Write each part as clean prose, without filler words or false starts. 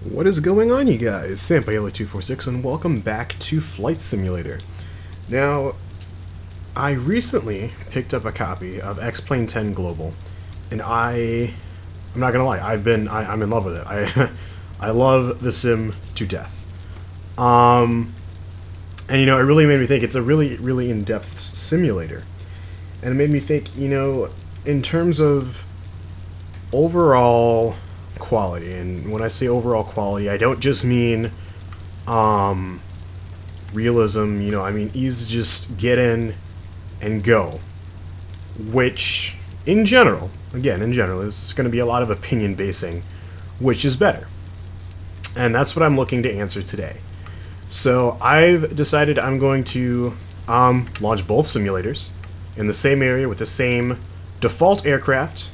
What is going on, you guys? Sampayello246 and welcome back to Flight Simulator. Now, I recently picked up a copy of X-Plane 10 Global, and I'm not gonna lie, I'm in love with it. I love the sim to death. And you know, it really made me think. It's a really in-depth simulator, and it made me think. You know, in terms of overall quality, and when I say overall quality, I don't just mean realism. You know, I mean ease to just get in and go, which in general is going to be a lot of opinion basing, which is better, and that's what I'm looking to answer today. So I've decided I'm going to launch both simulators in the same area with the same default aircraft,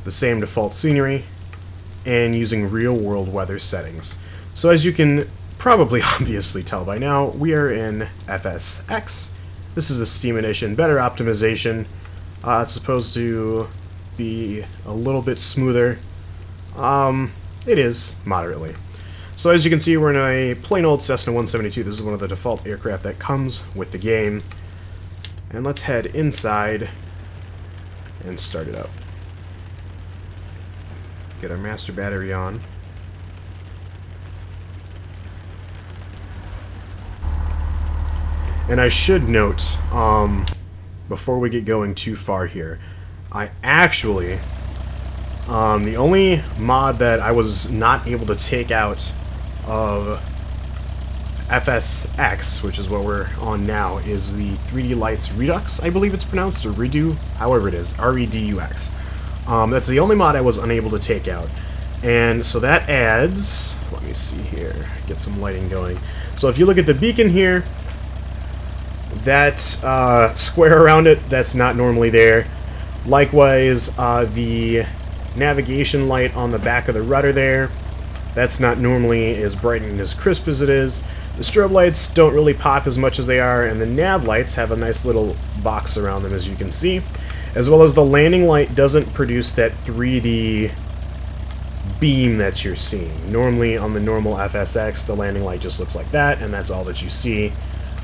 the same default scenery, and using real-world weather settings. So as you can probably obviously tell by now, we are in FSX. This is the Steam Edition, better optimization. It's supposed to be a little bit smoother. It is, moderately. So as you can see, we're in a plain old Cessna 172. This is one of the default aircraft that comes with the game. And let's head inside and start it up. Get our master battery on. And I should note, before we get going too far here, I actually, the only mod that I was not able to take out of FSX, which is what we're on now, is the 3D Lights Redux, I believe it's pronounced, or Redo, however it is, R-E-D-U-X. That's the only mod I was unable to take out. And so that adds, let me see here, get some lighting going. So if you look at the beacon here, that square around it, that's not normally there. Likewise, the navigation light on the back of the rudder there, that's not normally as bright and as crisp as it is. The strobe lights don't really pop as much as they are, and the nav lights have a nice little box around them, as you can see. As well as the landing light doesn't produce that 3D beam that you're seeing. Normally, on the normal FSX, the landing light just looks like that, and that's all that you see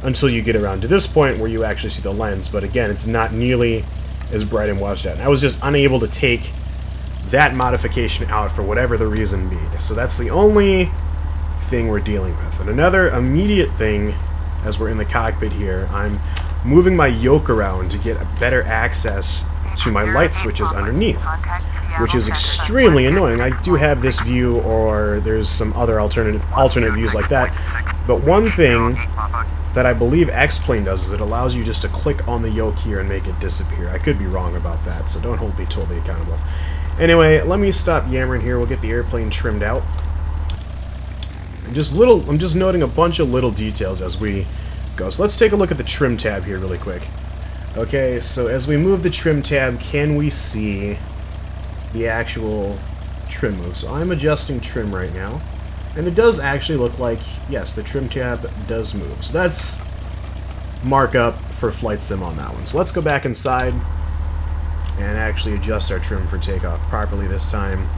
until you get around to this point where you actually see the lens. But again, it's not nearly as bright and washed out. And I was just unable to take that modification out for whatever the reason be. So that's the only thing we're dealing with. And another immediate thing, as we're in the cockpit here, I'm moving my yoke around to get better access to my light switches underneath, which is extremely annoying. I do have this view, or there's some other alternate views like that. But one thing that I believe X-Plane does is it allows you just to click on the yoke here and make it disappear. I could be wrong about that, so don't hold me totally accountable. Anyway, let me stop yammering here. We'll get the airplane trimmed out. I'm just noting a bunch of little details as we go. So let's take a look at the trim tab here really quick. Okay, so as we move the trim tab, can we see the actual trim move? So I'm adjusting trim right now, and it does actually look like, yes, the trim tab does move. So that's markup for Flight Sim on that one. So let's go back inside and actually adjust our trim for takeoff properly this time.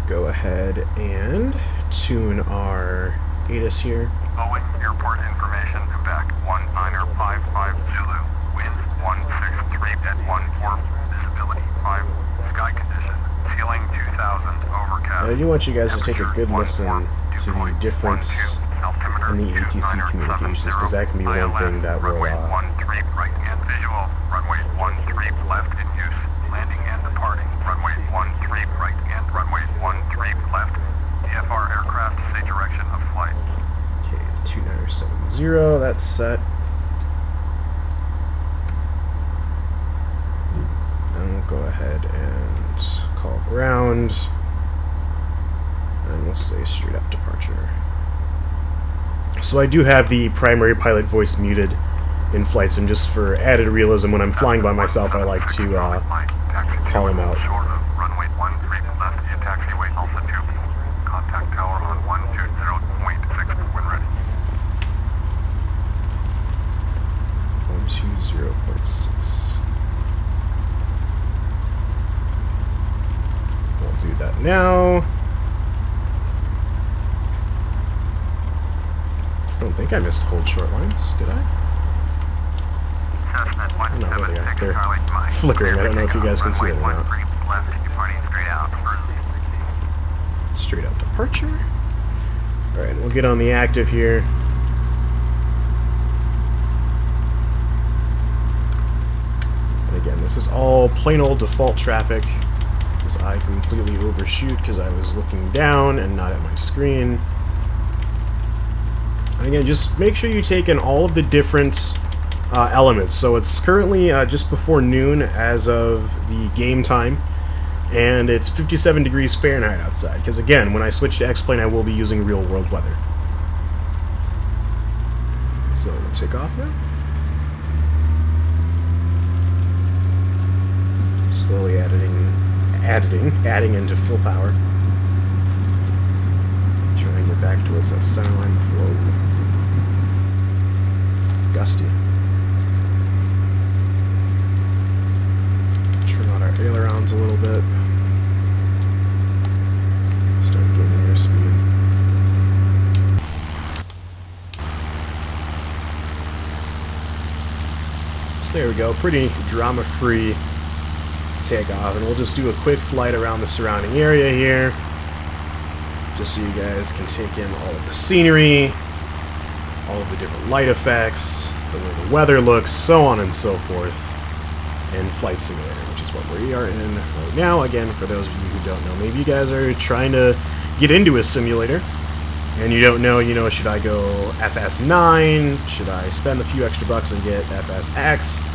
Go ahead and tune our ATIS here. Boeing airport information back 1955 Zulu, wind 163 at 14, visibility 5, sky condition, ceiling 2000, overcast. I do want you guys to take a good listen to the difference in the ATC communications, because that can be one thing that will... Runway 13 right and visual, runway 13 left in use, landing and departing, runway 13 right and runway 13 left, DFR aircraft, say direction of flight. Okay, 2970, that's set. And we'll go ahead and call ground, and we'll say straight up departure. So I do have the primary pilot voice muted in Flight Sim just for added realism. When I'm flying by myself, I like to call him out. Runway 13 left in taxiway altitude. Contact tower on 120.6 when ready. 120.6. do that now. I don't think I missed hold short lines, did I? Cessna Oh, no, there they are. 176 They're Charlie Mike. flickering. I don't know if you guys can see it or Runway not. 13 left, departing straight out. Straight out departure. Alright, we'll get on the active here. And again, this is all plain old default traffic, as I completely overshoot because I was looking down and not at my screen. And again, just make sure you take in all of the different elements. So it's currently just before noon as of the game time, and it's 57 degrees Fahrenheit outside, because again, when I switch to X-Plane, I will be using real-world weather. So we'll take off now. Slowly adding into full power. Trying to get back towards that center line. Whoa. Gusty. Trim out our ailerons a little bit. Start getting airspeed. So there we go. Pretty drama-free takeoff, and we'll just do a quick flight around the surrounding area here, just so you guys can take in all of the scenery, all of the different light effects, the way the weather looks, so on and so forth, in Flight Simulator, which is what we are in right now. Again, for those of you who don't know, maybe you guys are trying to get into a simulator, and you don't know, should I go FS9, should I spend a few extra bucks and get FSX,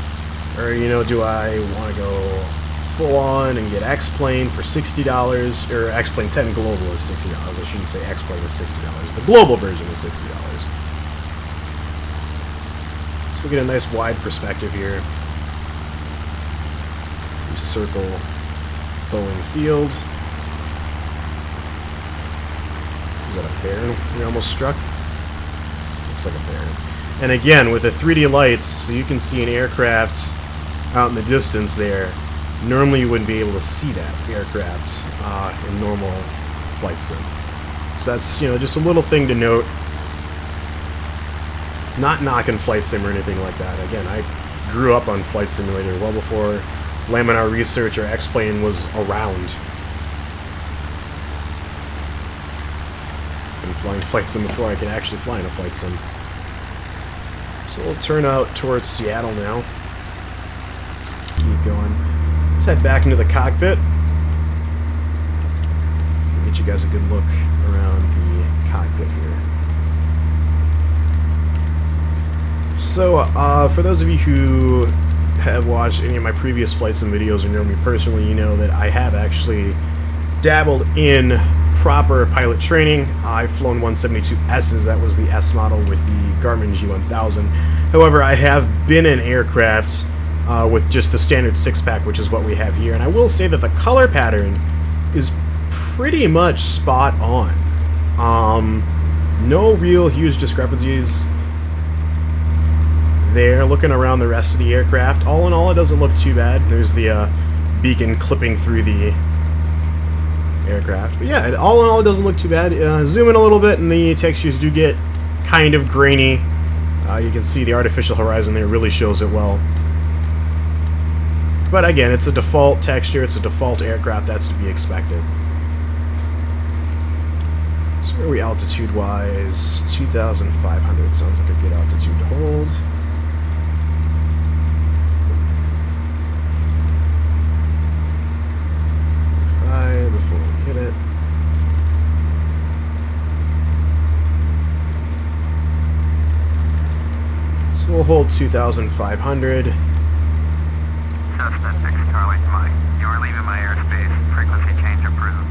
or, do I want to go full on and get X-Plane for $60, or X-Plane 10 Global is $60. I shouldn't say X-Plane is $60. The global version is $60. So we get a nice wide perspective here. We circle Boeing Field. Is that a bear we almost struck? Looks like a bear. And again, with the 3D lights, so you can see an aircraft out in the distance there. Normally you wouldn't be able to see that aircraft in normal flight sim. So that's, just a little thing to note. Not knocking flight sim or anything like that. Again, I grew up on Flight Simulator well before Laminar Research or X-Plane was around. Been flying flight sim before I could actually fly in a flight sim. So we'll turn out towards Seattle now. Keep going. Let's head back into the cockpit. Get you guys a good look around the cockpit here. So, for those of you who have watched any of my previous flight sim videos or know me personally, you know that I have actually dabbled in proper pilot training. I've flown 172Ss, that was the S model with the Garmin G1000. However, I have been in aircraft with just the standard 6-pack, which is what we have here. And I will say that the color pattern is pretty much spot on. No real huge discrepancies there. Looking around the rest of the aircraft, all in all, it doesn't look too bad. There's the beacon clipping through the aircraft. But yeah, all in all, it doesn't look too bad. Zoom in a little bit, and the textures do get kind of grainy. You can see the artificial horizon there really shows it well. But again, it's a default texture, it's a default aircraft, that's to be expected. So where are we altitude-wise? 2,500 sounds like a good altitude to hold. Before we hit it. So we'll hold 2,500. Cessna 6 Charlie Mike. You are leaving my airspace. Frequency change approved.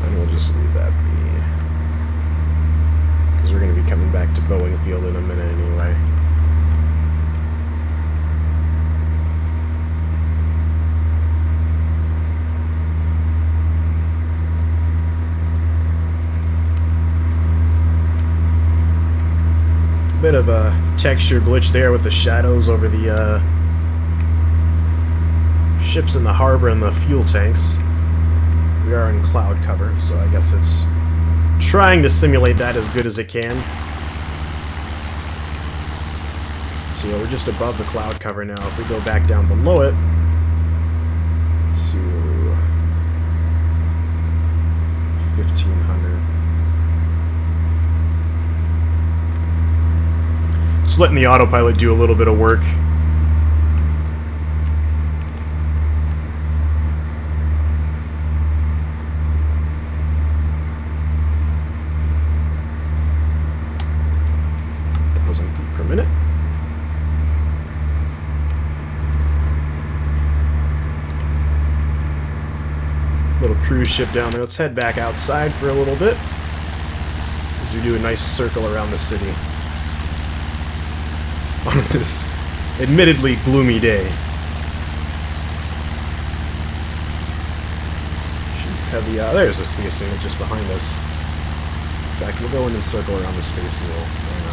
And we'll just leave that be. Because we're going to be coming back to Boeing Field in a minute anyway. Bit of a texture glitch there with the shadows over the ships in the harbor and the fuel tanks. We are in cloud cover, so I guess it's trying to simulate that as good as it can. So yeah, we're just above the cloud cover now. If we go back down below it to 1500. Just letting the autopilot do a little bit of work. Feet per minute. Little cruise ship down there. Let's head back outside for a little bit as we do a nice circle around the city on this admittedly gloomy day. Should have the there's a space needle just behind us. In fact, we'll go in and circle around the space needle. Why not?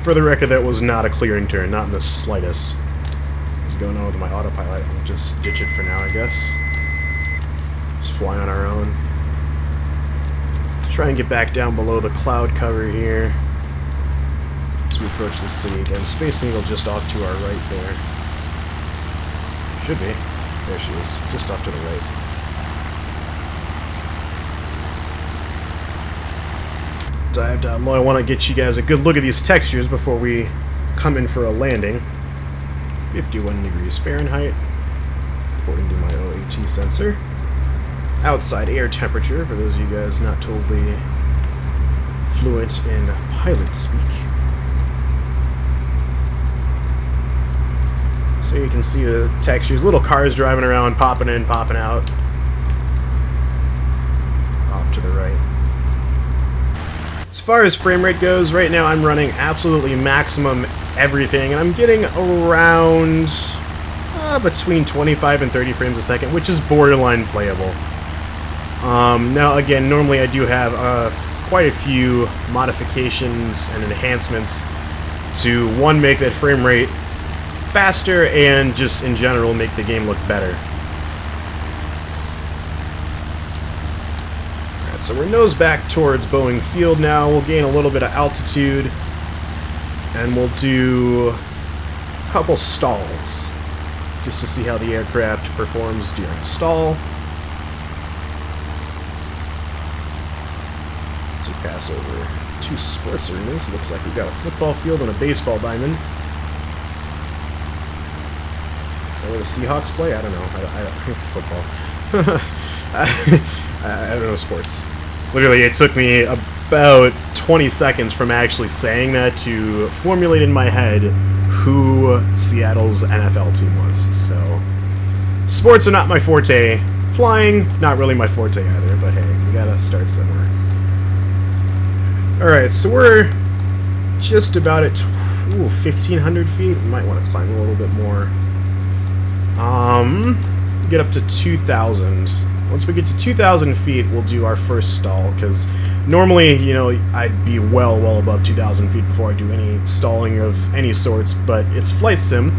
For the record, that was not a clearing turn, not in the slightest. What's going on with my autopilot? I'll just ditch it for now, I guess. Just fly on our own. Try and get back down below the cloud cover here as we approach the city again. Space Needle just off to our right there. Should be. There she is, just off to the right. Dive down low. I want to get you guys a good look at these textures before we come in for a landing. 51 degrees Fahrenheit, according to my OAT sensor. Outside air temperature, for those of you guys not totally fluent in pilot speak. So you can see the textures. Little cars driving around, popping in, popping out. Off to the right. As far as frame rate goes, right now I'm running absolutely maximum everything, and I'm getting around between 25 and 30 frames a second, which is borderline playable. Now again, normally I do have quite a few modifications and enhancements to, one, make that frame rate faster, and just in general make the game look better. So we're nose back towards Boeing Field now. We'll gain a little bit of altitude, and we'll do a couple stalls just to see how the aircraft performs during stall. So we pass over two sports arenas. Looks like we've got a football field and a baseball diamond. Is that where the Seahawks play? I don't know. I football. I don't know sports. Literally, it took me about 20 seconds from actually saying that to formulate in my head who Seattle's NFL team was. So, sports are not my forte. Flying, not really my forte either, but hey, we gotta start somewhere. Alright, so we're just about at 1,500 feet. We might want to climb a little bit more. Get up to 2,000. Once we get to 2,000 feet, we'll do our first stall, because normally, you know, I'd be well above 2,000 feet before I do any stalling of any sorts, but it's flight sim,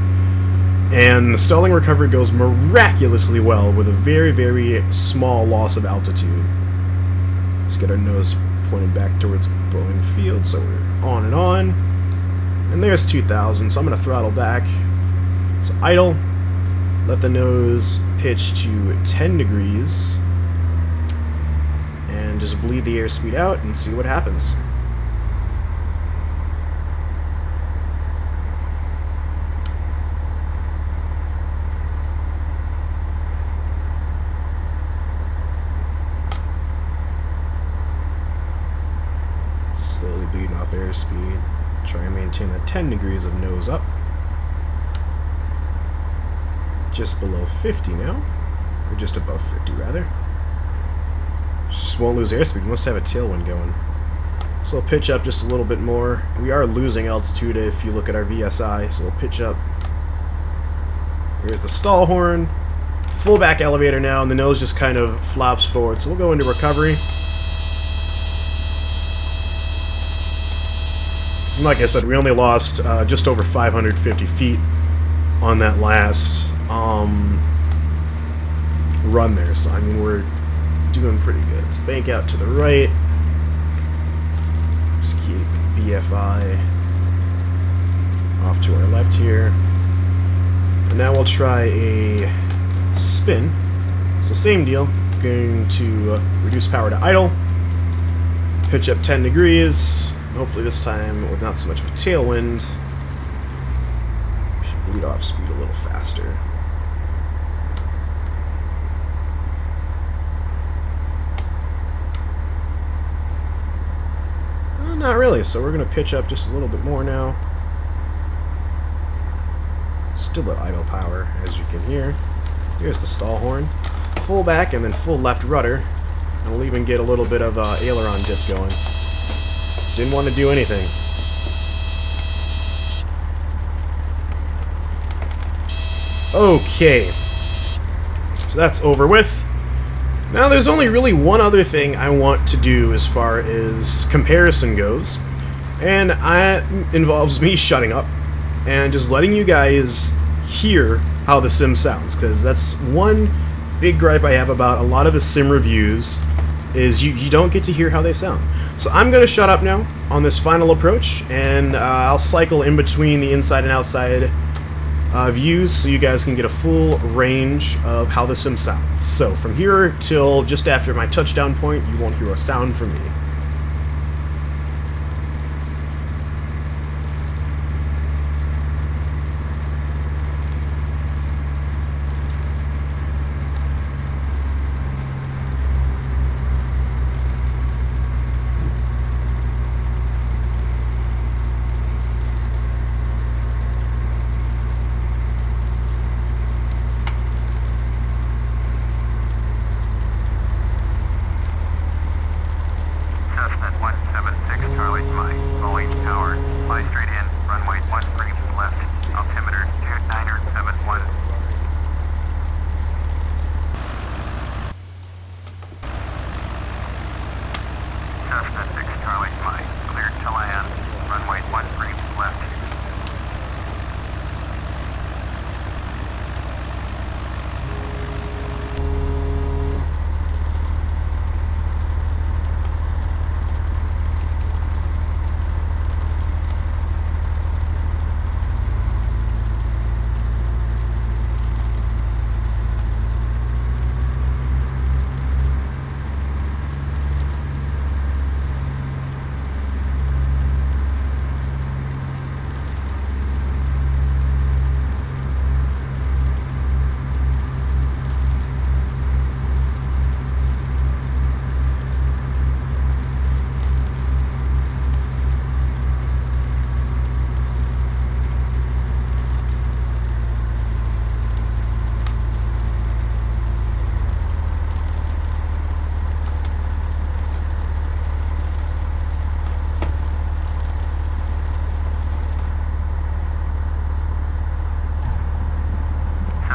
and the stalling recovery goes miraculously well with a very small loss of altitude. Let's get our nose pointed back towards Boeing Field, so we're on, and there's 2,000, so I'm going to throttle back. So idle, let the nose pitch to 10 degrees, and just bleed the airspeed out and see what happens. Slowly bleeding off airspeed. Try and maintain that 10 degrees of nose up. Just below 50 now, or just above 50 rather. Just won't lose airspeed. We must have a tailwind going. So we'll pitch up just a little bit more. We are losing altitude if you look at our VSI, so we'll pitch up. Here's the stall horn. Full back elevator now, and the nose just kind of flops forward. So we'll go into recovery. And like I said, we only lost just over 550 feet on that last run there. So, I mean, we're doing pretty good. Let's bank out to the right. Just keep BFI off to our left here. And now we'll try a spin. So same deal. Going to reduce power to idle. Pitch up 10 degrees. Hopefully this time with not so much of a tailwind. We should bleed off speed a little faster. Not really, so we're going to pitch up just a little bit more now. Still at idle power, as you can hear. Here's the stall horn. Full back and then full left rudder. And we'll even get a little bit of aileron dip going. Didn't want to do anything. Okay. So that's over with. Now there's only really one other thing I want to do as far as comparison goes. And that involves me shutting up and just letting you guys hear how the sim sounds. Because that's one big gripe I have about a lot of the sim reviews is you don't get to hear how they sound. So I'm going to shut up now on this final approach, and I'll cycle in between the inside and outside views so you guys can get a full range of how the sim sounds. So from here till just after my touchdown point, you won't hear a sound from me.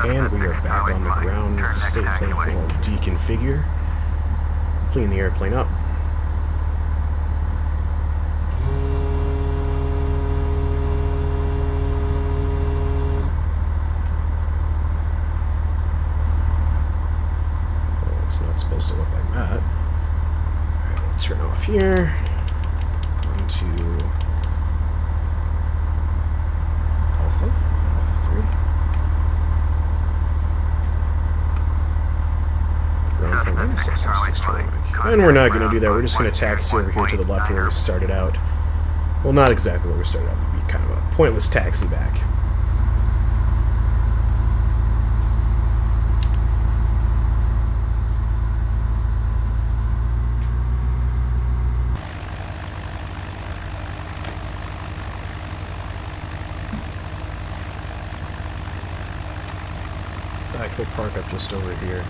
And we are back on the ground safely. We'll deconfigure. Clean the airplane up. Oh, it's not supposed to look like that. Alright, we'll turn off here. Onto Alpha 3. And we're not going to do that. We're just going to taxi over here to the left where we started out. Well, not exactly where we started out. It would be kind of a pointless taxi back. Alright, we'll park up just over here.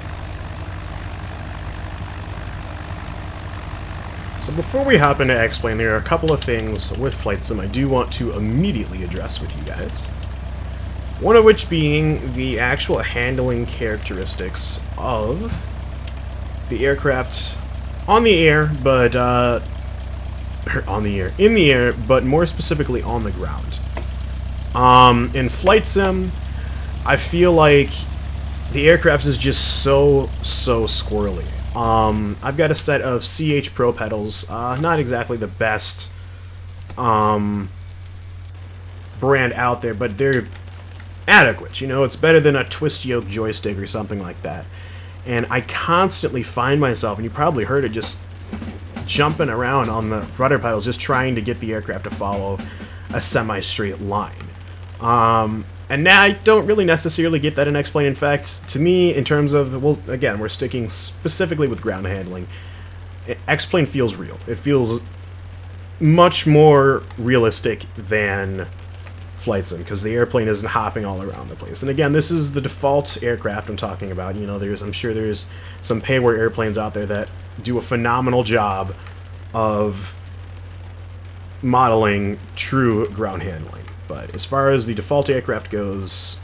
So before we hop into X-Plane, there are a couple of things with Flight Sim I do want to immediately address with you guys. One of which being the actual handling characteristics of the aircraft on the air, but in the air, but more specifically on the ground. In Flight Sim, I feel like the aircraft is just so squirrely. I've got a set of CH Pro pedals, not exactly the best brand out there, but they're adequate. You know, it's better than a twist yoke joystick or something like that. And I constantly find myself, and you probably heard it, just jumping around on the rudder pedals, just trying to get the aircraft to follow a semi-straight line. And now I don't really necessarily get that in X-Plane. In fact, to me, in terms of, well, again, we're sticking specifically with ground handling, X-Plane feels real. It feels much more realistic than Flight Sim, because the airplane isn't hopping all around the place. And again, this is the default aircraft I'm talking about. You know, I'm sure there's some payware airplanes out there that do a phenomenal job of modeling true ground handling. But as far as the default aircraft goes,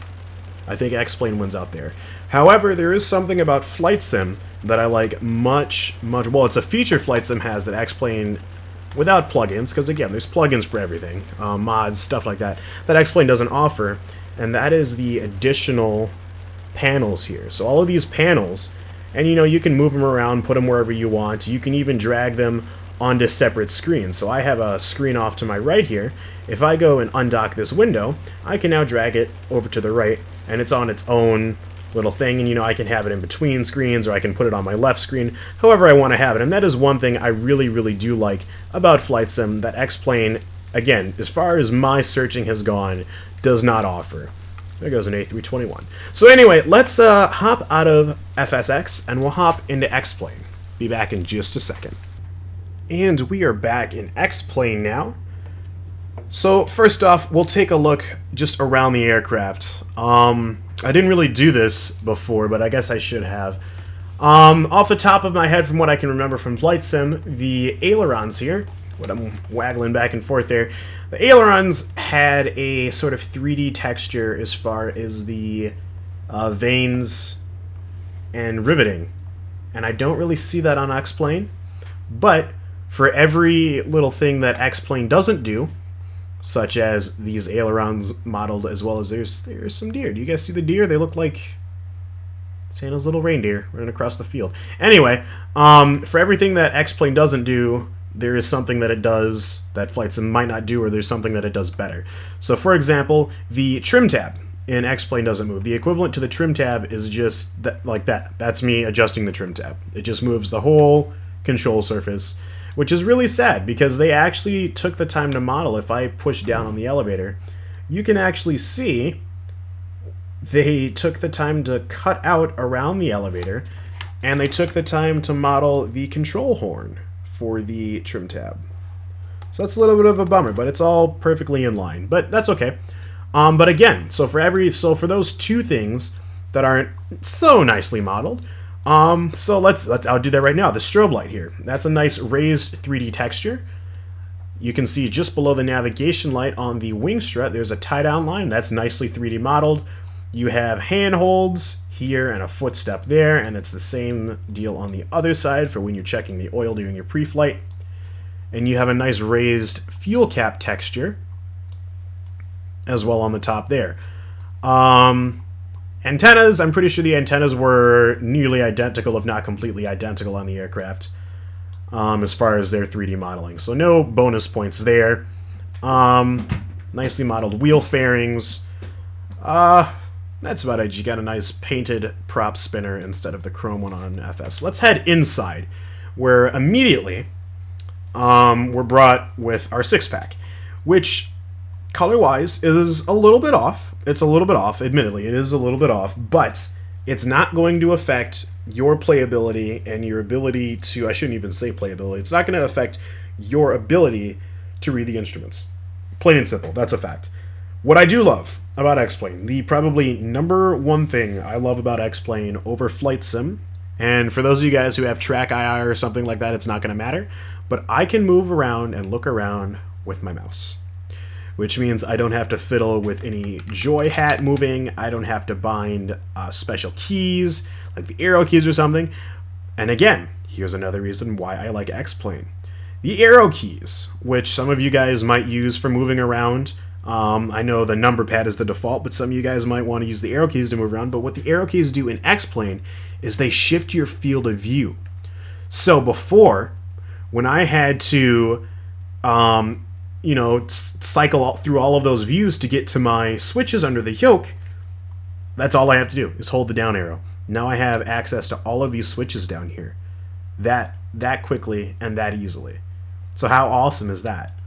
I think X-Plane wins out there. However, there is something about Flight Sim that I like much, well, it's a feature Flight Sim has that X-Plane, without plugins, because again, there's plugins for everything, mods, stuff like that, that X-Plane doesn't offer, and that is the additional panels here. So all of these panels, and you know, you can move them around, put them wherever you want. You can even drag them onto separate screens. So I have a screen off to my right here. If I go and undock this window, I can now drag it over to the right, and it's on its own little thing, and you know, I can have it in between screens, or I can put it on my left screen, however I want to have it. And that is one thing I really do like about Flight Sim that X-Plane, again, as far as my searching has gone, does not offer. There goes an A321. So anyway, let's hop out of FSX, and we'll hop into X-Plane. Be back in just a second. And we are back in X-Plane now. So first off, we'll take a look just around the aircraft. I didn't really do this before, but I guess I should have. Off the top of my head, from what I can remember from Flight Sim, the ailerons here, what I'm waggling back and forth there, the ailerons had a sort of 3D texture as far as the vanes and riveting. And I don't really see that on X-Plane, but for every little thing that X-Plane doesn't do, such as these ailerons modeled, as well as there's some deer. Do you guys see the deer? They look like Santa's little reindeer running across the field. Anyway, for everything that X-Plane doesn't do, there is something that it does that Flight Sim might not do, or there's something that it does better. So for example, the trim tab in X-Plane doesn't move. The equivalent to the trim tab is just like that. That's me adjusting the trim tab. It just moves the whole control surface, which is really sad because they actually took the time to model. If I push down on the elevator, you can actually see they took the time to cut out around the elevator, and they took the time to model the control horn for the trim tab. So that's a little bit of a bummer, but it's all perfectly in line. But that's okay. But again, so for those two things that aren't so nicely modeled, so let's outdo that right now. The strobe light here, that's a nice raised 3D texture. You can see just below the navigation light on the wing strut, there's a tie-down line. That's nicely 3D modeled. You have handholds here and a footstep there, and it's the same deal on the other side for when you're checking the oil during your pre-flight. And you have a nice raised fuel cap texture as well on the top there. Antennas, I'm pretty sure the antennas were nearly identical, if not completely identical, on the aircraft as far as their 3D modeling. So no bonus points there. Nicely modeled wheel fairings. That's about it. You got a nice painted prop spinner instead of the chrome one on FS. Let's head inside, where immediately we're brought with our six-pack, which color-wise is a little bit off. It's a little bit off, admittedly. It is a little bit off, but it's not going to affect your playability and your ability to, I shouldn't even say playability, it's not going to affect your ability to read the instruments. Plain and simple, that's a fact. What I do love about X-Plane, the probably number one thing I love about X-Plane over Flight Sim, and for those of you guys who have Track II or something like that, it's not going to matter, but I can move around and look around with my mouse, which means I don't have to fiddle with any joy hat moving. I don't have to bind special keys like the arrow keys or something. And again, here's another reason why I like X-Plane. The arrow keys, which some of you guys might use for moving around. I know the number pad is the default, but some of you guys might want to use the arrow keys to move around. But what the arrow keys do in X-Plane is they shift your field of view. So before, when I had to, cycle through all of those views to get to my switches under the yoke, that's all I have to do is hold the down arrow. Now I have access to all of these switches down here. That quickly and that easily. So how awesome is that?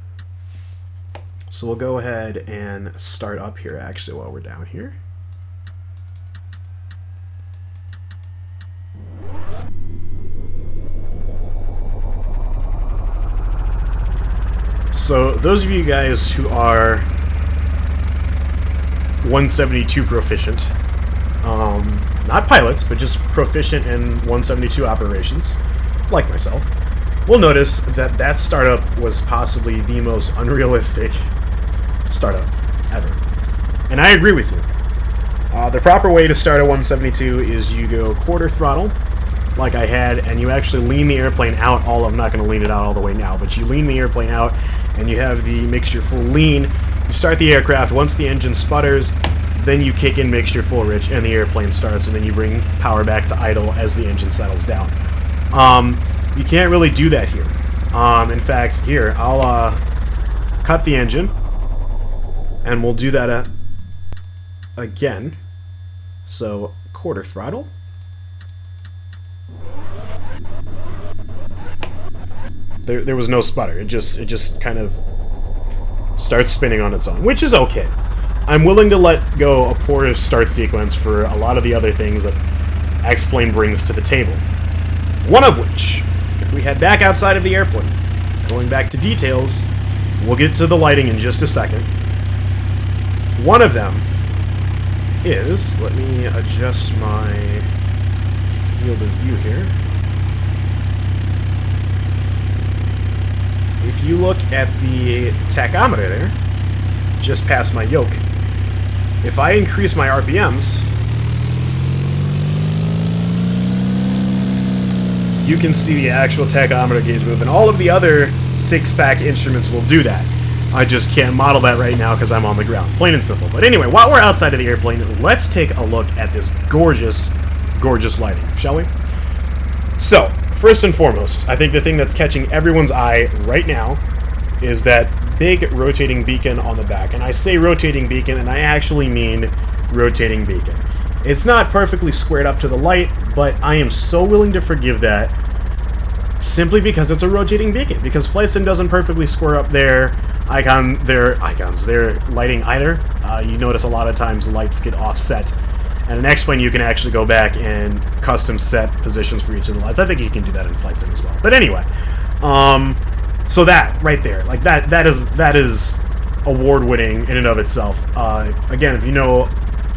So we'll go ahead and start up here actually while we're down here. So those of you guys who are 172 proficient, not pilots, but just proficient in 172 operations, like myself, will notice that that startup was possibly the most unrealistic startup ever. And I agree with you. The proper way to start a 172 is you go quarter throttle, like I had, and you actually lean the airplane out. I'm not going to lean it out all the way now, but you lean the airplane out, and you have the mixture full lean. You start the aircraft. Once the engine sputters, then you kick in mixture full rich, and the airplane starts, and then you bring power back to idle as the engine settles down. You can't really do that here. In fact, here, I'll cut the engine, and we'll do that again. So, quarter throttle. There was no sputter. It just kind of starts spinning on its own, which is okay. I'm willing to let go a poor start sequence for a lot of the other things that X-Plane brings to the table. One of which, if we head back outside of the airplane, going back to details, we'll get to the lighting in just a second. One of them is, let me adjust my field of view here. If you look at the tachometer there, just past my yoke, if I increase my RPMs, you can see the actual tachometer gauge move, and all of the other six-pack instruments will do that. I just can't model that right now because I'm on the ground, plain and simple. But anyway, while we're outside of the airplane, let's take a look at this gorgeous, gorgeous lighting, shall we? So, first and foremost, I think the thing that's catching everyone's eye right now is that big rotating beacon on the back. And I say rotating beacon, and I actually mean rotating beacon. It's not perfectly squared up to the light, but I am so willing to forgive that simply because it's a rotating beacon. Because Flight Sim doesn't perfectly square up their lighting either. You notice a lot of times the lights get offset. And in X-Plane, you can actually go back and custom set positions for each of the lights. I think you can do that in Flight Sim as well. But anyway, so that right there, like that is award-winning in and of itself. Again, if you know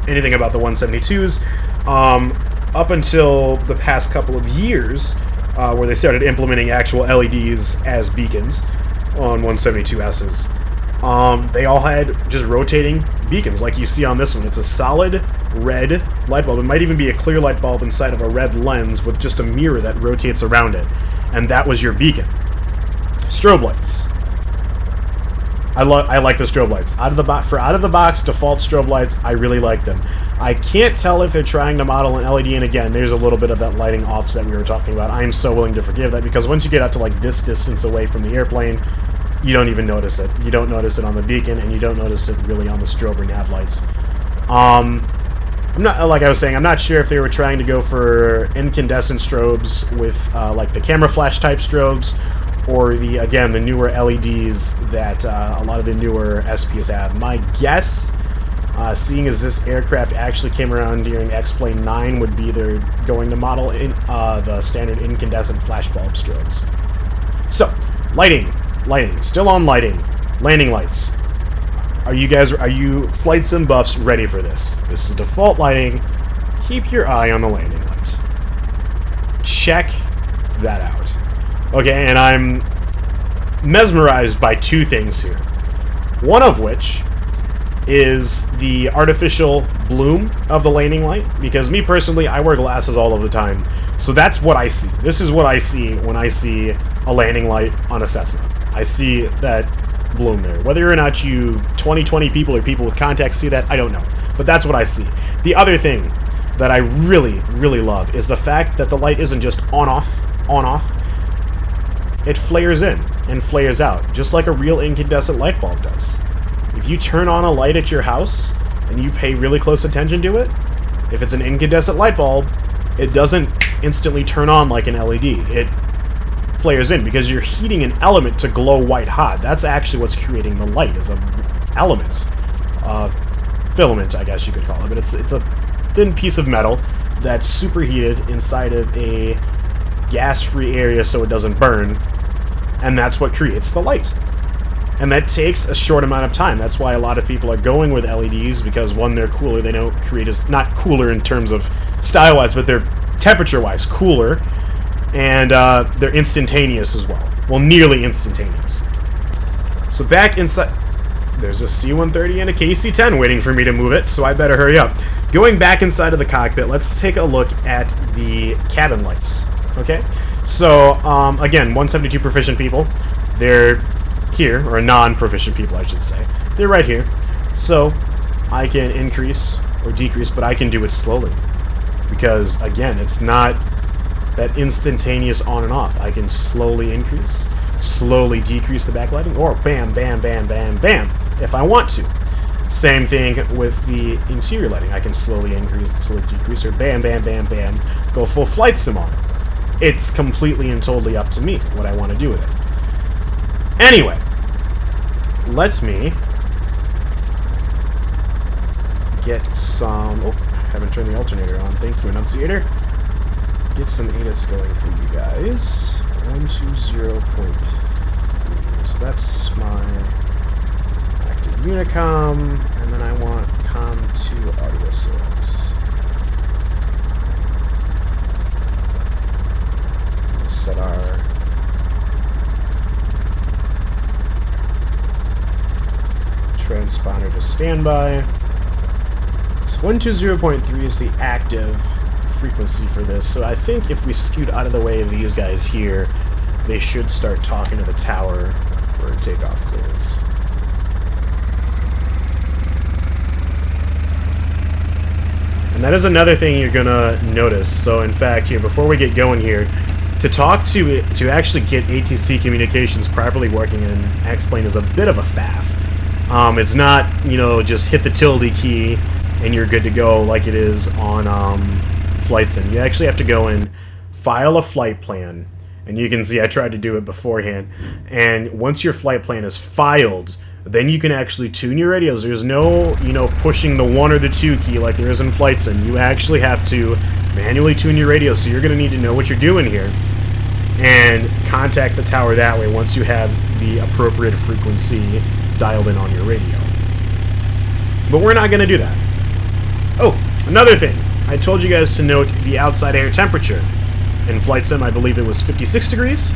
anything about the 172s, up until the past couple of years, where they started implementing actual LEDs as beacons on 172Ss, they all had just rotating beacons like you see on this one. It's a solid red light bulb. It might even be a clear light bulb inside of a red lens with just a mirror that rotates around it, and that was your beacon. Strobe lights. I like the strobe lights. Out of the box default strobe lights, I really like them. I can't tell if they're trying to model an LED, and again, there's a little bit of that lighting offset we were talking about. I am so willing to forgive that, because once you get out to like this distance away from the airplane, you don't even notice it. You don't notice it on the beacon, and you don't notice it really on the strobe or nav lights. I'm not, like I was saying, I'm not sure if they were trying to go for incandescent strobes with like the camera flash type strobes, or the newer LEDs that a lot of the newer SPs have. My guess, seeing as this aircraft actually came around during X-Plane 9, would be they're going to model in the standard incandescent flash bulb strobes. So, lighting, still on lighting, landing lights. Are you Flight Sim buffs ready for this? This is default lighting. Keep your eye on the landing light. Check that out. Okay, and I'm mesmerized by two things here. One of which is the artificial bloom of the landing light, because me personally, I wear glasses all of the time, so that's what I see. This is what I see when I see a landing light on a Cessna. I see that bloom there. Whether or not you 20/20 people or people with contacts see that, I don't know, but that's what I see. The other thing that I really, really love is the fact that the light isn't just on-off, on-off. It flares in and flares out, just like a real incandescent light bulb does. If you turn on a light at your house and you pay really close attention to it, if it's an incandescent light bulb, it doesn't instantly turn on like an LED. It flares in because you're heating an element to glow white hot. That's actually what's creating the light, is a element, filament, I guess you could call it. But it's a thin piece of metal that's superheated inside of a gas-free area so it doesn't burn, and that's what creates the light. And that takes a short amount of time. That's why a lot of people are going with LEDs, because one, they're cooler. They don't create as, not cooler in terms of style-wise, but they're temperature-wise cooler, and they're instantaneous as well. Well, nearly instantaneous. So back inside, there's a C-130 and a KC-10 waiting for me to move it, so I better hurry up. Going back inside of the cockpit, let's take a look at the cabin lights. Okay, so again, 172 proficient people, they're here, or non-proficient people, I should say. They're right here. So I can increase or decrease, but I can do it slowly, because again, it's not that instantaneous on and off. I can slowly increase, slowly decrease the backlighting, or bam, bam, bam, bam, bam, if I want to. Same thing with the interior lighting. I can slowly increase, slowly decrease, or bam, bam, bam, bam, go full flight sim on it. It's completely and totally up to me what I want to do with it. Anyway, let me get some... Oh, haven't turned the alternator on. Thank you, Enunciator. Get some ATIS going for you guys. 120.3. So that's my active Unicom, and then I want COM2 audio sales. Set our transponder to standby. So 120.3 is the active frequency for this, so I think if we scoot out of the way of these guys here, they should start talking to the tower for takeoff clearance. And that is another thing you're gonna notice. So in fact, here, before we get going here, to actually get ATC communications properly working in X-Plane is a bit of a faff. It's not, you know, just hit the tilde key and you're good to go like it is on Flight Sim. You actually have to go and file a flight plan, and you can see I tried to do it beforehand. And once your flight plan is filed, then you can actually tune your radios. There's no, you know, pushing the 1 or the 2 key like there is in Flight Sim. You actually have to manually tune your radio, so you're going to need to know what you're doing here and contact the tower that way once you have the appropriate frequency dialed in on your radio. But we're not going to do that. Oh, another thing. I told you guys to note the outside air temperature. In Flight Sim, I believe it was 56 degrees,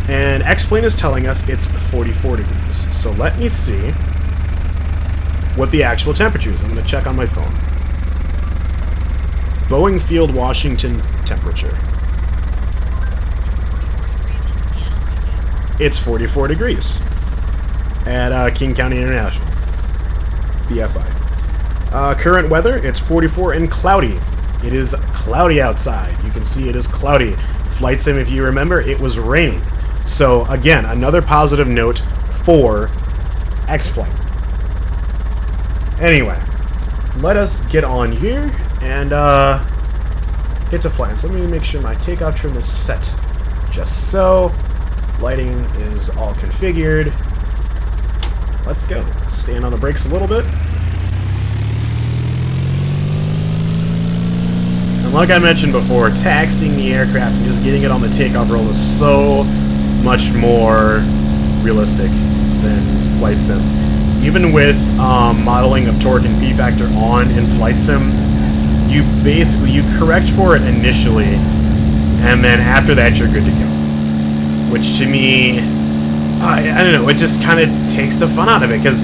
and X-Plane is telling us it's 44 degrees. So let me see what the actual temperature is. I'm going to check on my phone. Boeing Field, Washington temperature. It's 44 degrees at King County International, BFI. Current weather, it's 44 and cloudy. It is cloudy outside. You can see it is cloudy. Flight Sim, if you remember, it was raining. So again, another positive note for X-Plane. Anyway, let us get on here and get to flying. So let me make sure my takeoff trim is set just so. Lighting is all configured. Let's go. Stand on the brakes a little bit. And like I mentioned before, taxiing the aircraft and just getting it on the takeoff roll is so much more realistic than Flight Sim. Even with modeling of torque and P-factor on in Flight Sim, you correct for it initially, and then after that you're good to go. Which to me I don't know, it just kind of takes the fun out of it, because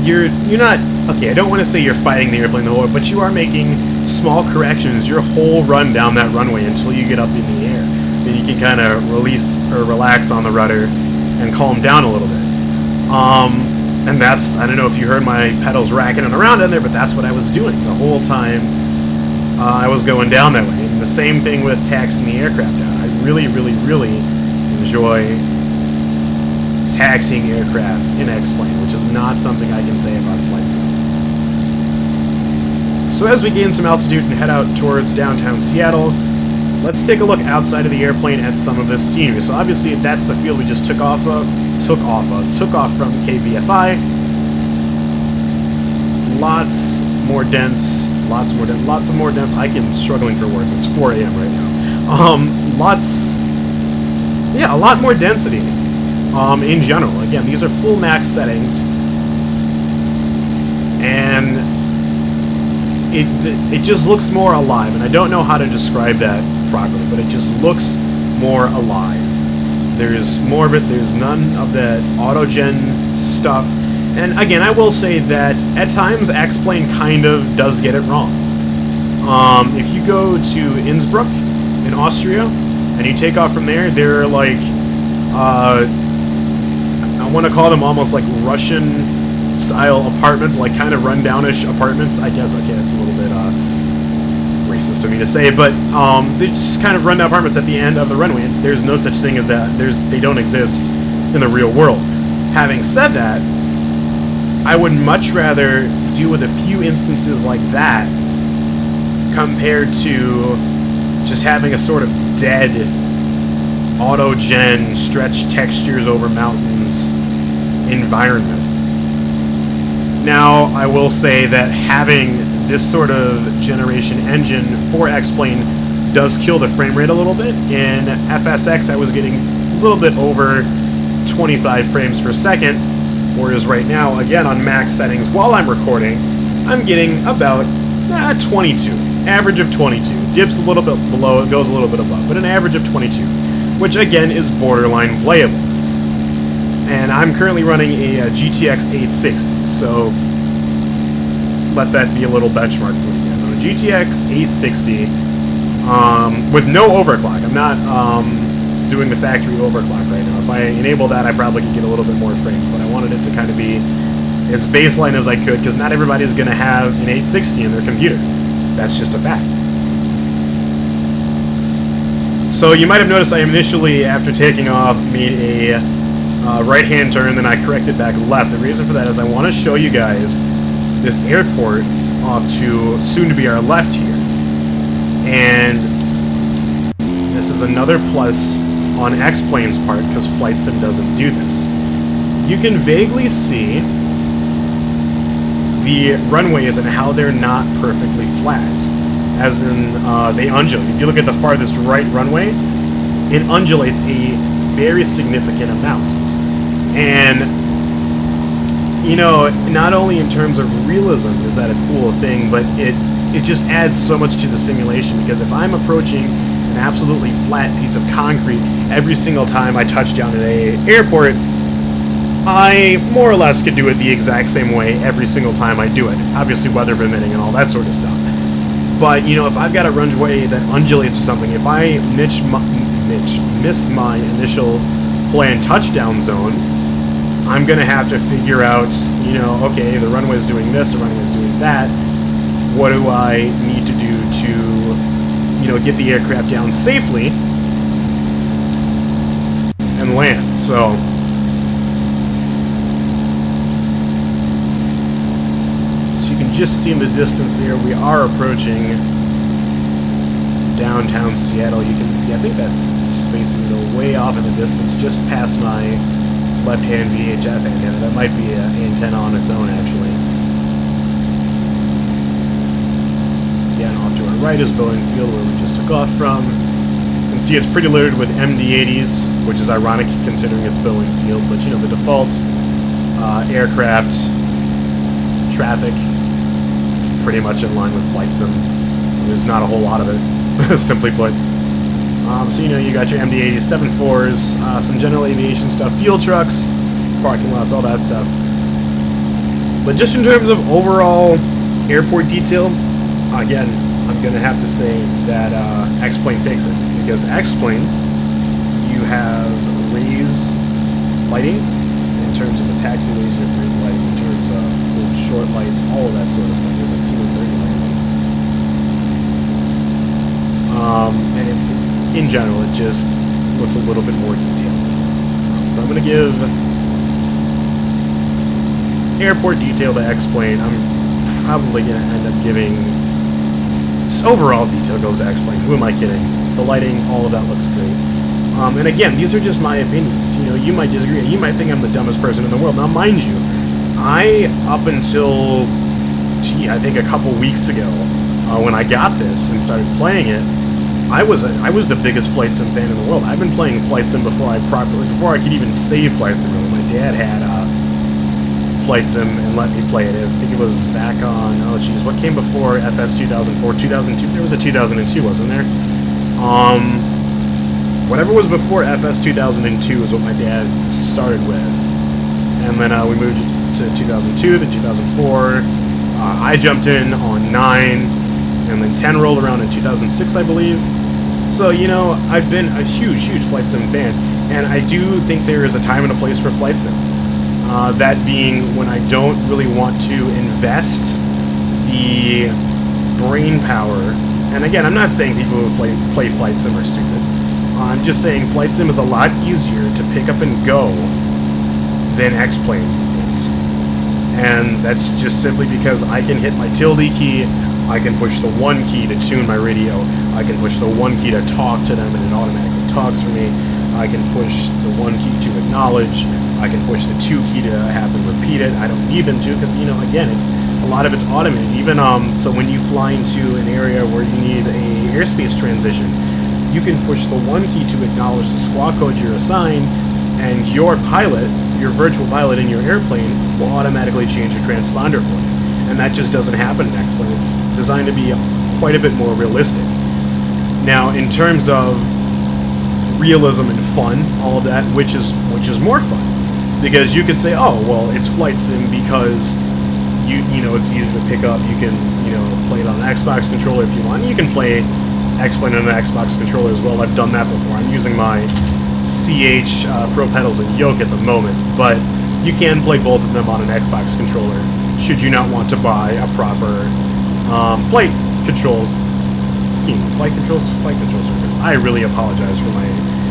you're not, okay, I don't want to say you're fighting the airplane the whole way, but you are making small corrections your whole run down that runway until you get up in the air. Then you can kind of release or relax on the rudder and calm down a little bit. And that's, I don't know if you heard my pedals racking around in there, but that's what I was doing the whole time I was going down that way. And the same thing with taxiing the aircraft down. I really, really, really enjoy taxiing aircraft in X-Plane, which is not something I can say about Flight Sim. So as we gain some altitude and head out towards downtown Seattle, let's take a look outside of the airplane at some of this scenery. So obviously that's the field we just took off from KVFI. Lots more dense. I'm struggling for words. It's 4 a.m. right now. A lot more density. In general. Again, these are full max settings, and it just looks more alive, and I don't know how to describe that properly, but it just looks more alive. There's more of it, there's none of that auto-gen stuff, and again, I will say that at times X-Plane kind of does get it wrong. If you go to Innsbruck in Austria, and you take off from there, there are like, I want to call them almost like Russian-style apartments, like kind of run-down-ish apartments. I guess, okay, that's a little bit racist of me to say, but they're just kind of run-down apartments at the end of the runway. And there's no such thing as that. They don't exist in the real world. Having said that, I would much rather deal with a few instances like that compared to just having a sort of dead auto-gen, stretch textures over mountains environment. Now, I will say that having this sort of generation engine for X-Plane does kill the frame rate a little bit. In FSX, I was getting a little bit over 25 frames per second, whereas right now, again, on max settings while I'm recording, I'm getting about 22. Average of 22. Dips a little bit below, it goes a little bit above, but an average of 22. Which again is borderline playable. And I'm currently running a GTX 860, so let that be a little benchmark for you guys. On a GTX 860, with no overclock. I'm not doing the factory overclock right now. If I enable that, I probably could get a little bit more frames, but I wanted it to kind of be as baseline as I could, because not everybody is going to have an 860 in their computer. That's just a fact. So you might have noticed I initially, after taking off, made a right-hand turn, then I corrected back left. The reason for that is I want to show you guys this airport off to soon-to-be our left here. And this is another plus on X-Plane's part, because Flight Sim doesn't do this. You can vaguely see the runways and how they're not perfectly flat. As in, they undulate. If you look at the farthest right runway, it undulates a very significant amount. And, you know, not only in terms of realism is that a cool thing, but it just adds so much to the simulation, because if I'm approaching an absolutely flat piece of concrete every single time I touch down at an airport, I more or less could do it the exact same way every single time I do it. Obviously weather permitting and all that sort of stuff. But, you know, if I've got a runway that undulates or something, if I miss my initial planned touchdown zone, I'm going to have to figure out, you know, okay, the runway's doing this, the runway's doing that. What do I need to do to, you know, get the aircraft down safely and land? So you can just see in the distance there, we are approaching downtown Seattle. You can see, I think that's spacing way off in the distance, just past my left-hand VHF antenna. That might be an antenna on its own, actually. Again, off to our right is Boeing Field, where we just took off from. You can see it's pretty littered with MD-80s, which is ironic considering it's Boeing Field, but you know, the default aircraft traffic is pretty much in line with Flight Sim. There's not a whole lot of it, simply put. So you know, you got your MD-80s, 7.4s, some general aviation stuff, fuel trucks, parking lots, all that stuff. But just in terms of overall airport detail, again, I'm gonna have to say that X-Plane takes it, because X-Plane, you have raised lighting in terms of the taxiways, you have raised lighting in terms of short lights, all of that sort of stuff. There's a C-130 light. And it's, in general, it just looks a little bit more detailed. So I'm going to give airport detail to X-Plane. I'm probably going to end up giving just overall detail goes to X-Plane. Who am I kidding? The lighting, all of that looks great. And again, these are just my opinions. You know, you might disagree. You might think I'm the dumbest person in the world. Now, mind you, up until, I think a couple weeks ago, when I got this and started playing it, I was the biggest Flight Sim fan in the world. I've been playing Flight Sim before I could even say Flight Sim. Really. My dad had Flight Sim and let me play it. I think it was back on, oh geez, what came before FS 2004? 2002? There was a 2002, wasn't there? Whatever was before FS 2002 is what my dad started with. And then we moved to 2002, then 2004. I jumped in on 9, and then 10 rolled around in 2006, I believe. So, you know, I've been a huge, huge Flight Sim fan, and I do think there is a time and a place for Flight Sim. That being when I don't really want to invest the brain power. And again, I'm not saying people who play Flight Sim are stupid. I'm just saying Flight Sim is a lot easier to pick up and go than X-Plane is. And that's just simply because I can hit my tilde key, I can push the 1 key to tune my radio, I can push the 1 key to talk to them and it automatically talks for me, I can push the 1 key to acknowledge, I can push the 2 key to have them repeat it. I don't need them to because, you know, again, it's a lot of it's automated. Even so when you fly into an area where you need a airspace transition, you can push the 1 key to acknowledge the squawk code you're assigned, and your pilot, your virtual pilot in your airplane, will automatically change your transponder for you. And that just doesn't happen in X-Plane. It's designed to be quite a bit more realistic. Now, in terms of realism and fun, all of that, which is more fun? Because you could say, oh, well, it's Flight Sim because you know it's easier to pick up. You can, you know, play it on an Xbox controller if you want. You can play X-Plane on an Xbox controller as well. I've done that before. I'm using my CH Pro Pedals and Yoke at the moment, but you can play both of them on an Xbox controller should you not want to buy a proper flight control scheme. Flight control service. I really apologize for my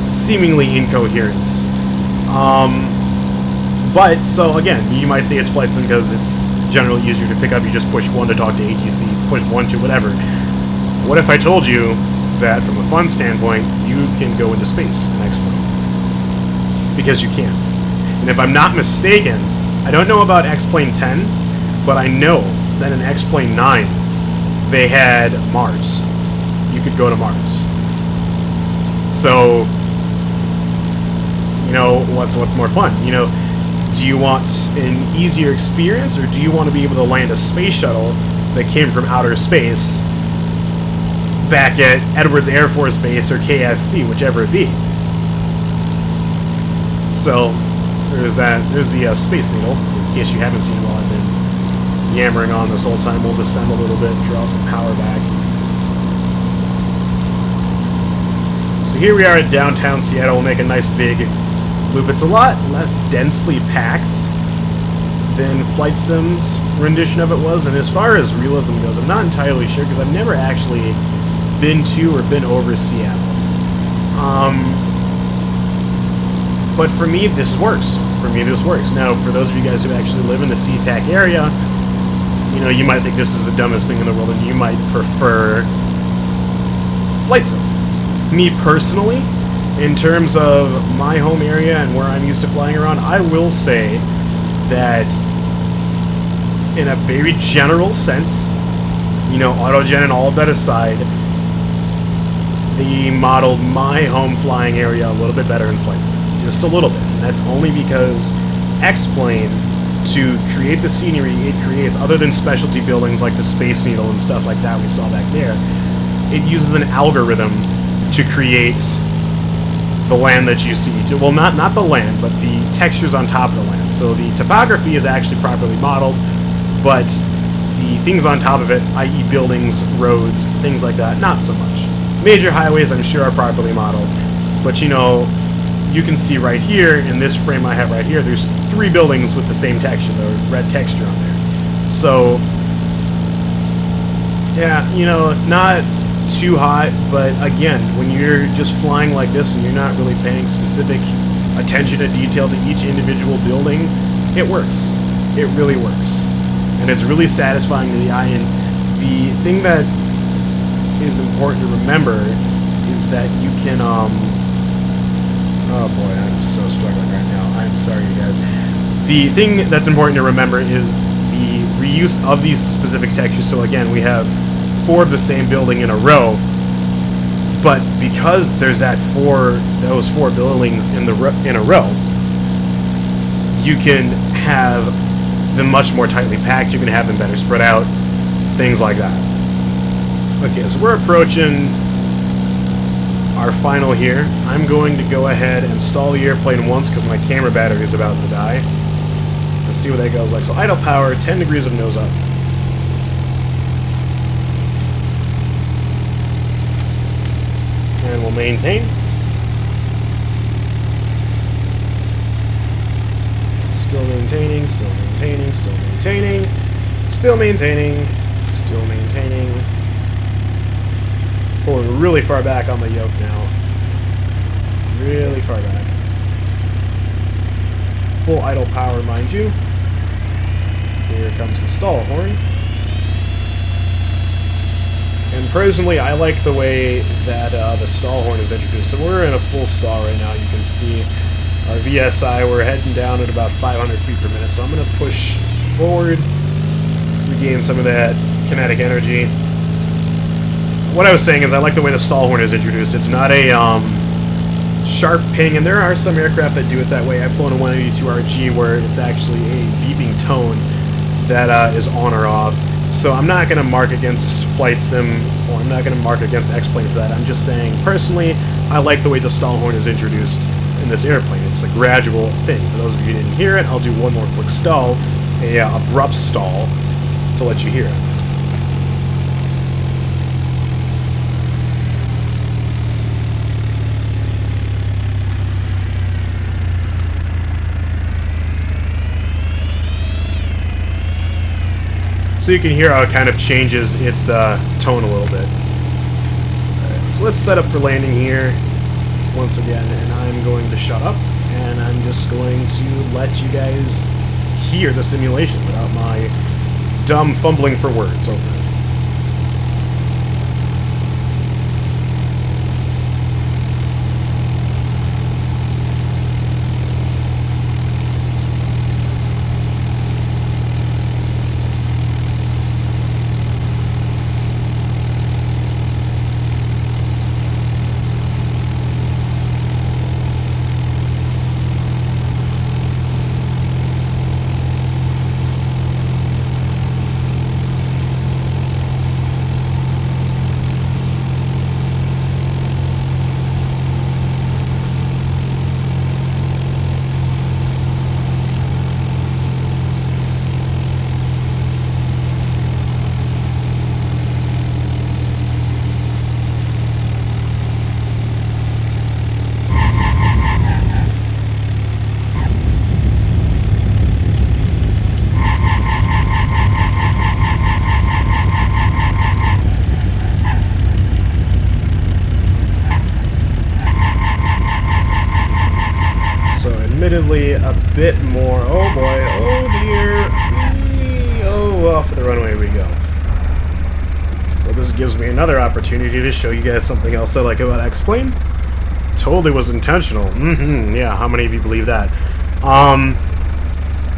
seemingly incoherence. But, so again, you might say it's Flight Sim because it's generally easier to pick up. You just push 1 to talk to ATC, push 1 to whatever. What if I told you that from a fun standpoint, you can go into space in X-Plane? Because you can. And if I'm not mistaken, I don't know about X-Plane 10, but I know that in X-Plane 9, they had Mars. You could go to Mars. So, you know, what's more fun? You know, do you want an easier experience, or do you want to be able to land a space shuttle that came from outer space back at Edwards Air Force Base or KSC, whichever it be? So, there's that. There's the Space Needle, in case you haven't seen it while I've been yammering on this whole time. We'll descend a little bit, draw some power back. So here we are at downtown Seattle. We'll make a nice big loop. It's a lot less densely packed than Flight Sim's rendition of it was, and as far as realism goes, I'm not entirely sure because I've never actually been to or been over Seattle. But for me, this works. Now, for those of you guys who actually live in the SeaTac area, you know, you might think this is the dumbest thing in the world, and you might prefer Flight Sim. Me personally, in terms of my home area and where I'm used to flying around, I will say that in a very general sense, you know, autogen and all of that aside, they modeled my home flying area a little bit better in Flight Sim. Just a little bit. And that's only because X-Plane, to create the scenery it creates, other than specialty buildings like the Space Needle and stuff like that we saw back there, it uses an algorithm to create the land that you see. Well, not the land, but the textures on top of the land. So the topography is actually properly modeled, but the things on top of it, i.e. buildings, roads, things like that, not so much. Major highways, I'm sure, are properly modeled, but you know, you can see right here, in this frame I have right here, there's 3 buildings with the same texture, the red texture on there. So, yeah, you know, not too hot, but again, when you're just flying like this and you're not really paying specific attention to detail to each individual building, it works. It really works. And it's really satisfying to the eye. And the thing that is important to remember is that you can, oh boy, I'm so struggling right now. I'm sorry, you guys. The thing that's important to remember is the reuse of these specific textures. So again, we have 4 of the same building in a row, but because there's those 4 buildings in a row, you can have them much more tightly packed. You can have them better spread out, things like that. Okay, so we're approaching our final here. I'm going to go ahead and stall the airplane once because my camera battery is about to die. Let's see what that goes like. So idle power, 10 degrees of nose up. And we'll maintain. Still maintaining, still maintaining, still maintaining, still maintaining, still maintaining. Pulling really far back on the yoke now. Really far back. Full idle power, mind you. Here comes the stall horn. And personally, I like the way that the stall horn is introduced. So we're in a full stall right now. You can see our VSI. We're heading down at about 500 feet per minute. So I'm going to push forward, regain some of that kinetic energy. What I was saying is I like the way the stall horn is introduced. It's not a sharp ping, and there are some aircraft that do it that way. I've flown a 182 RG where it's actually a beeping tone that is on or off. So I'm not going to mark against Flight Sim, or I'm not going to mark against X-Plane for that. I'm just saying, personally, I like the way the stall horn is introduced in this airplane. It's a gradual thing. For those of you who didn't hear it, I'll do one more quick stall, a abrupt stall, to let you hear it. So you can hear how it kind of changes its tone a little bit. Alright, so let's set up for landing here once again, and I'm going to shut up, and I'm just going to let you guys hear the simulation without my dumb fumbling for words over it. Admittedly, a bit more. Oh boy, oh dear. Oh, off the runway we go. Well, this gives me another opportunity to show you guys something else I like about X-Plane. Totally was intentional. Yeah, how many of you believe that?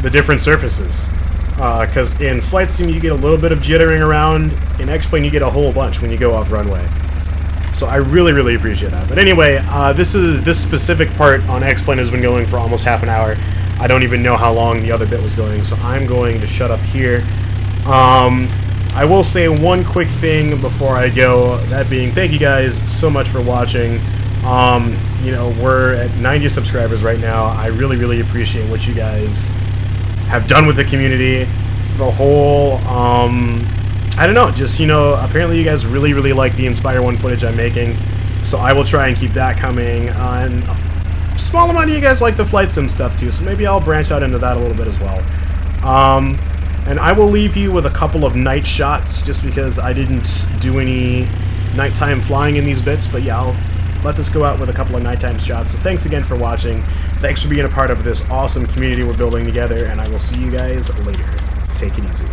The different surfaces. Because in Flight Sim you get a little bit of jittering around. In X-Plane you get a whole bunch when you go off runway. So I really, really appreciate that. But anyway, this specific part on X-Plane has been going for almost half an hour. I don't even know how long the other bit was going, so I'm going to shut up here. I will say one quick thing before I go, that being, thank you guys so much for watching. You know, we're at 90 subscribers right now. I really, really appreciate what you guys have done with the community. The whole, I don't know, just, you know, apparently you guys really, really like the Inspire 1 footage I'm making, so I will try and keep that coming. And a small amount of you guys like the flight sim stuff too, so maybe I'll branch out into that a little bit as well. And I will leave you with a couple of night shots, just because I didn't do any nighttime flying in these bits, but yeah, I'll let this go out with a couple of nighttime shots. So thanks again for watching, thanks for being a part of this awesome community we're building together, and I will see you guys later. Take it easy.